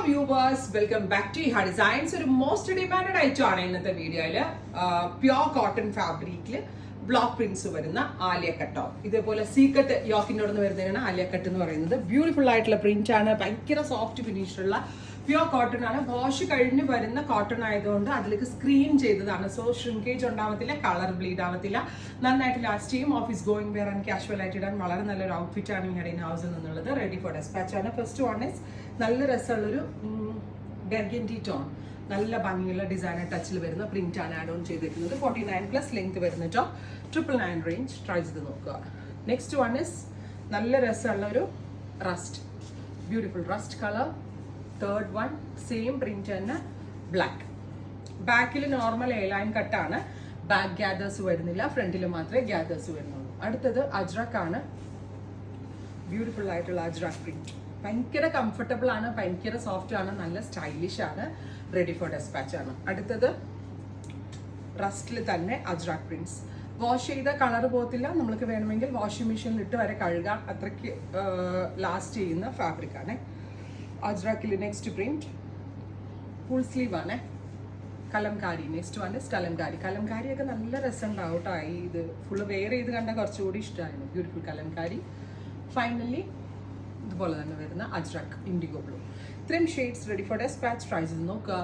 viewers, welcome back to Iha Designs. ഒരു most demanded item ആണ് ഇന്നത്തെ വീഡിയോയില്. പ്യോർ കോട്ടൺ ഫാബ്രിക്കില് ബ്ലോക്ക് പ്രിന്റ്സ് വരുന്ന ആലിയ കട്ടോ. ഇതേപോലെ സീക്കട്ട് യോക്കിനോട് വരുന്നതാണ് ആലിയ കട്ട് എന്ന് പറയുന്നത്. ബ്യൂട്ടിഫുൾ ആയിട്ടുള്ള പ്രിന്റ് ആണ്, ഭയങ്കര സോഫ്റ്റ് ഫിനിഷ് ഉള്ള പ്യോർ കോട്ടൺ ആണ്. വാഷ് കഴിഞ്ഞ് വരുന്ന കോട്ടൺ ആയതുകൊണ്ട് അതിലേക്ക് സ്ക്രീൻ ചെയ്തതാണ്. സോ ഷ്രിങ്കേജ് ഉണ്ടാവത്തില്ല, കളർ ബ്ലീഡ് ആവത്തില്ല, നന്നായിട്ട് ലാസ്റ്റ് ചെയ്യും. Office going wear and casual ആയിട്ട് ഇടാൻ വളരെ നല്ലൊരു ഔട്ട്ഫിറ്റ് ആണ് ഈ ഹെഡിൻ ഹൗസിൽ നിന്നുള്ളത്. റെഡി ഫോർ ഡെസ്പാച്ച് ആണ്. ഫസ്റ്റ് വൺ ഇസ് നല്ല രസമുള്ളൊരു ബെർഗൻഡി ടോൺ, നല്ല ഭംഗിയുള്ള ഡിസൈനർ ടച്ചിൽ വരുന്ന പ്രിന്റ് ആണ് ആഡ് ഓൺ ചെയ്തിരിക്കുന്നത്. 49+ ലെങ്ത് വരുന്ന ടോപ്പ്, 999 റേഞ്ച്. ട്രൈ ചെയ്ത് നോക്കുക. നെക്സ്റ്റ് വൺ ഇസ് നല്ല രസമുള്ള ഒരു rust, beautiful rust colour. Third one same print തന്നെ, ബ്ലാക്ക്. ബാക്കിൽ നോർമൽ എ ലൈൻ കട്ടാണ്, ബാക്ക് ഗ്യാദേഴ്സ് വരുന്നില്ല, ഫ്രണ്ടിൽ മാത്രമേ ഗ്യാദേഴ്സ് വരുന്നുള്ളൂ. അടുത്തത് അജ്രക് ആണ്, ബ്യൂട്ടിഫുൾ ആയിട്ടുള്ള അജ്രക് പ്രിന്റ്. ഭയങ്കര കംഫർട്ടബിൾ ആണ്, ഭയങ്കര സോഫ്റ്റ് ആണ്, നല്ല സ്റ്റൈലിഷ് ആണ്. റെഡി ഫോർ ഡെസ്പാച്ച് ആണ്. അടുത്തത് റസ്റ്റിൽ തന്നെ അജ്രക് പ്രിന്റ്സ്. വാഷ് ചെയ്ത കളർ പോകത്തില്ല, നമ്മൾക്ക് വേണമെങ്കിൽ വാഷിംഗ് മെഷീനിൽ ഇട്ട് വരെ കഴുകാം, അത്രയ്ക്ക് ലാസ്റ്റ് ചെയ്യുന്ന ഫാബ്രിക് ആണ്. അജ്രക്കിൽ നെക്സ്റ്റ് പ്രിന്റ് ഫുൾ സ്ലീവ് ആണ്, Kalamkari. Next one is Kalamkari. കലംകാരിയൊക്കെ നല്ല രസം ഉണ്ടാവും കേട്ടോ. ഇത് ഫുള്ള് വെയർ ചെയ്ത് കണ്ടാൽ കുറച്ചുകൂടി ഇഷ്ടമായിരുന്നു. ബ്യൂട്ടിഫുൾ കലംകാരി. ഫൈനലി ഇതുപോലെ തന്നെ വരുന്ന അജ്രക് ഇൻഡിഗോ ബ്ലൂ. ഇത്രയും shades ready for despatch. Try ചെയ്ത് നോക്കുക.